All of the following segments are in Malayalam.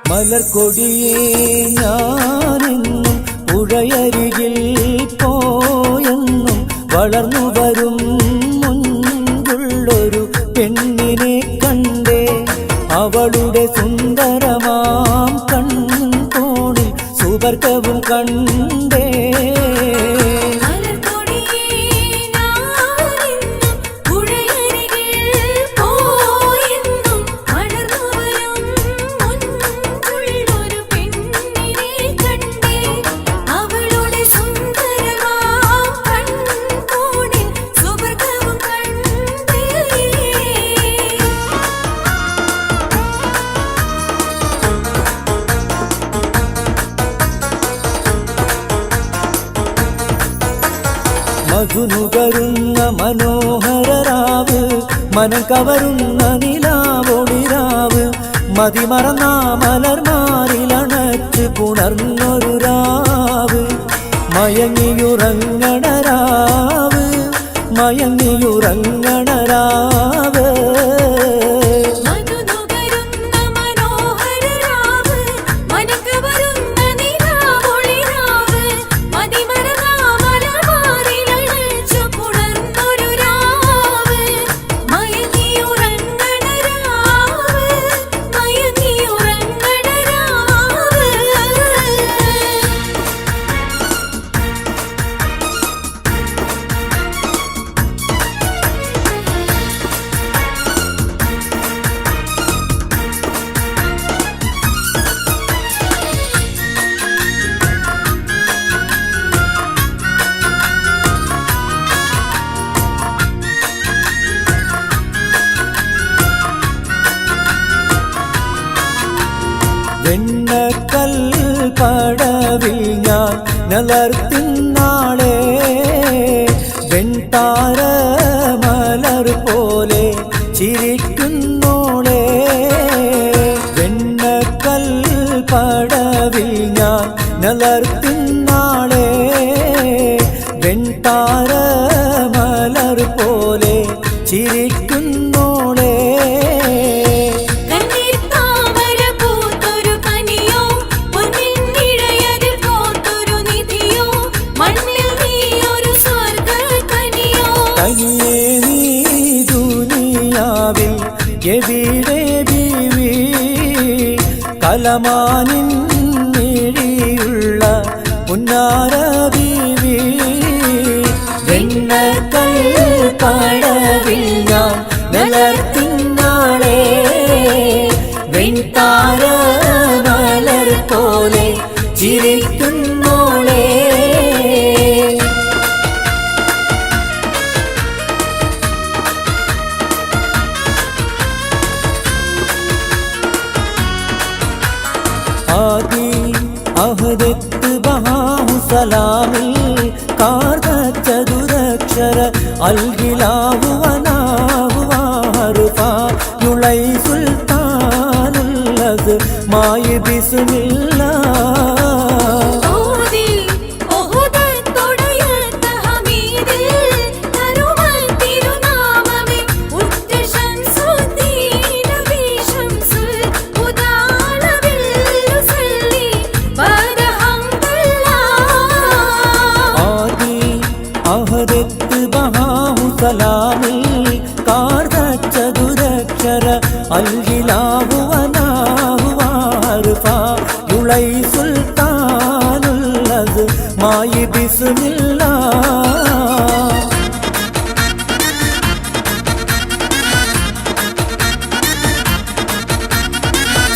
മലർക്കൊടിയേ ഞാനെന്നും പുഴയരികിൽ പോയെന്നും വളർന്നു വരും മുൻപുള്ളൊരു പെണ്ണിനെ കണ്ടേ. അവളുടെ സുന്ദരമാം കൺകോണിൽ സുവർഗവും കണ്ടേ. മധുനുകരുന്ന മനോഹരരാവ്, മനം കവരുന്ന നിലാവൊളിരാവ്, മതിമറന്ന മലർമാരിലണച്ച് പുണർന്നൊരു രാവ്, മയങ്ങിയുറങ്ങണരാവ്, മയങ്ങിയുറങ്ങണരാവ്. വെണ്ണക്കൽ പടവിൽ ഞാൻ നിലർത്തിന്നാളെ, വെൺതാര മലർ പോലെ ചിരിക്കുന്നോളെ. വെണ്ണക്കൽ പടവിൽ ഞാൻ നിലർത്തിന്നാളെ, വെൺതാര മലർ പോലെ ചിരിക്കുന്നോളെ. എവിടെ ബീവി കലമാനിൻ മിഴിയുള്ള പുന്നാര ബീവി, വെണ്ണക്കൽ പടവിൽ ഞാൻ നിലർത്തിന്നാളെ, വെൺതാര മലർ പോലെ ചിരിക്കുന്നോളെ. അഹദത്ത് ബഹാഹു സലാമിൽ കാർച്ചതുരക്ഷര അൽഗിലാഹു വനാഹു വാറുഫാ യുളൈ സുൽത്താനുല്ലസ് മായി ബിസ്മില്ലാ. സലാമിൽ കാർച്ചതുരക്ഷര അൽഗിലാഹു വനാഹു വാറുഫാ യുളൈ സുൽത്താനുല്ലസ് മായി ബിസ്മില്ലാ.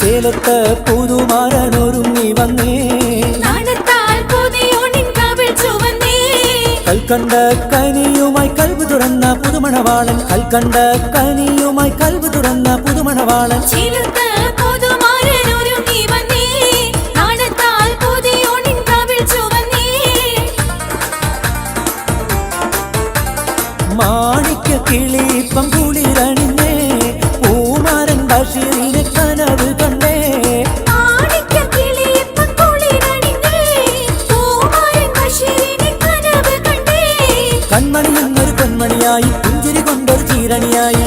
ചേലത്ത് പുതുമാരനൊരുങ്ങി വന്നേ, കൽക്കണ്ട കനിയുമായി കൽബ് തുറന്ന പുതുമണവാളൻ, കൽക്കണ്ട കനിയുമായി കൽബ് തുറന്ന പുതുമണവാളൻ. മാണിക്യ കിളിപ്പം കുളിരണിഞ്ഞേ, പൂമാരൻ ബഷീറിനെ കനവ് കണ്ടേ. കൺമണിയെന്നൊരു പൊന്മണിയായി പുഞ്ചിരി കൊണ്ടൊരു ചീരണിയായി,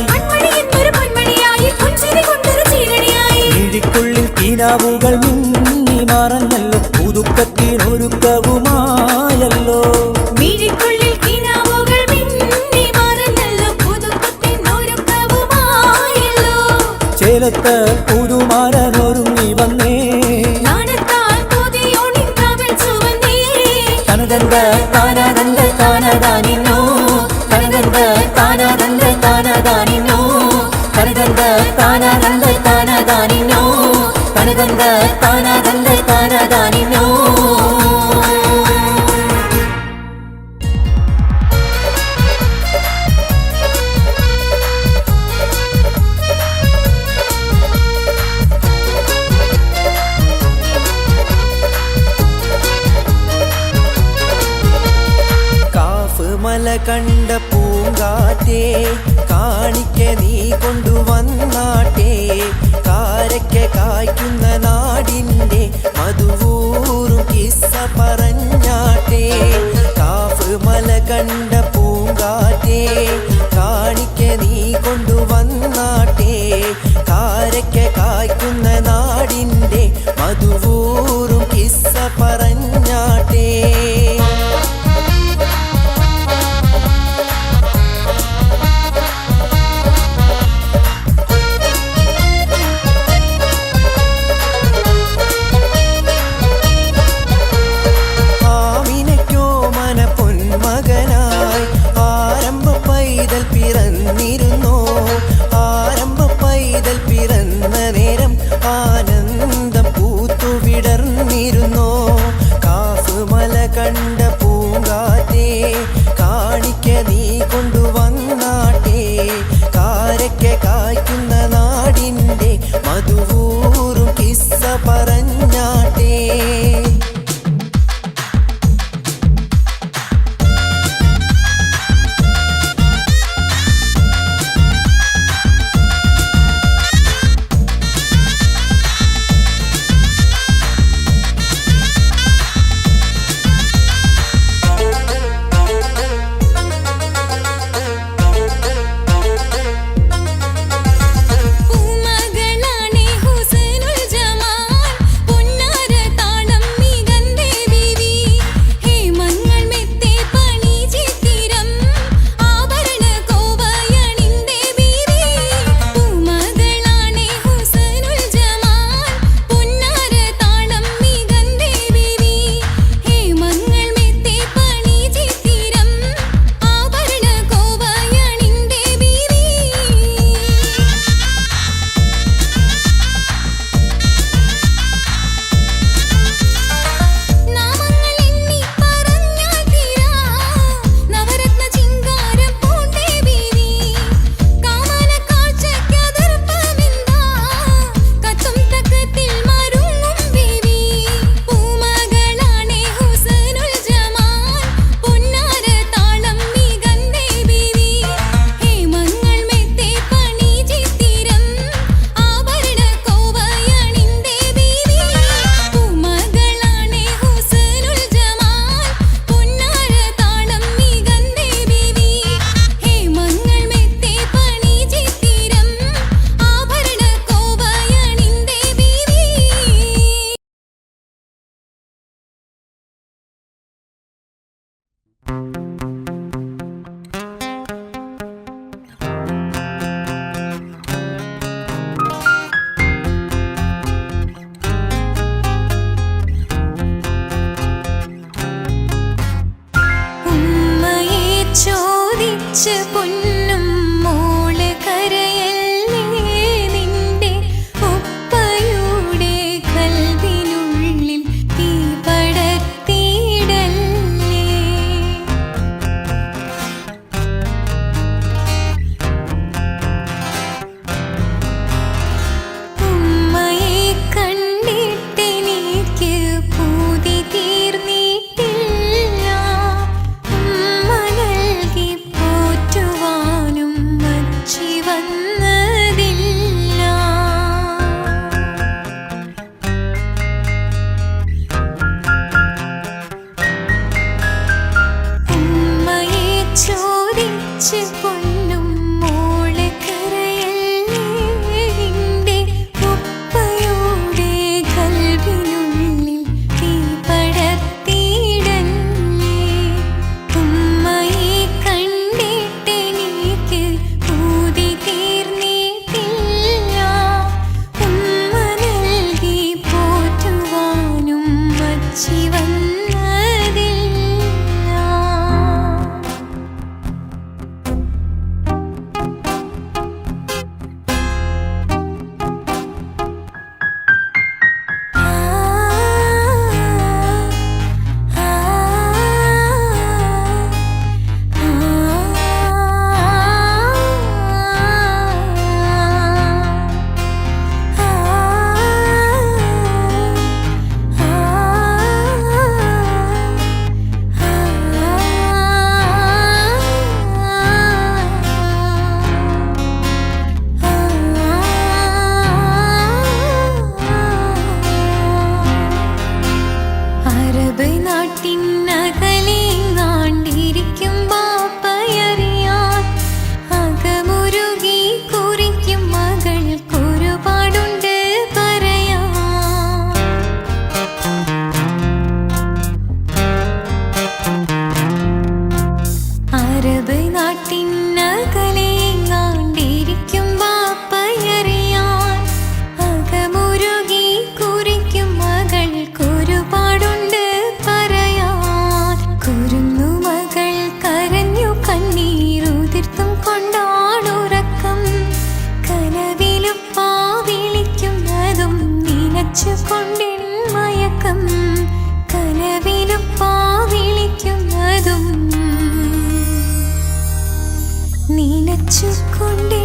മിഴിക്കുള്ളിൽ തീ കിനാവുകൾ മിന്നി മറഞ്ഞല്ലോ പുതുക്കത്തിനൊരുക്കവുമായല്ലോ മിഴിക്കുള്ളിൽ കിനാവുകൾ മിന്നി മറഞ്ഞല്ലോ പുതുക്കത്തിനൊരുക്കവുമായല്ലോ ചേലത്ത് പുതുമാരനൊരുങ്ങി വന്നേ നാണത്താൽ കൊതിയോണിൻ കവിൾ ചുവന്നേ കനകന്ത താനകന്ത താനദാനിനോ കനകന്ത താനകന്ത താനദാനിനോ കനകന്ത താനകന്ത താനദാനിനോ കനകന്ത താനകന്ത താനദാനിനോ മല കണ്ട പൂങ്കാറ്റേ കാണിക്ക നീ കൊണ്ടുവന്നാട്ടെ കാരയ്ക്ക കായ്ക്കുന്ന നാടിൻ്റെ മധുവൂറും കിസ്സ പറഞ്ഞാട്ടെ കാഫ് മല കണ്ട പൂങ്കാറ്റേ കാണിക്ക നീ കൊണ്ടുവന്നാട്ടെ കാരയ്ക്ക കായ്ക്കുന്ന നാടിൻ്റെ മധുവൂറും കിസ്സ പറഞ്ഞാട്ടെ ചിരിച്ചുകൊണ്ടേ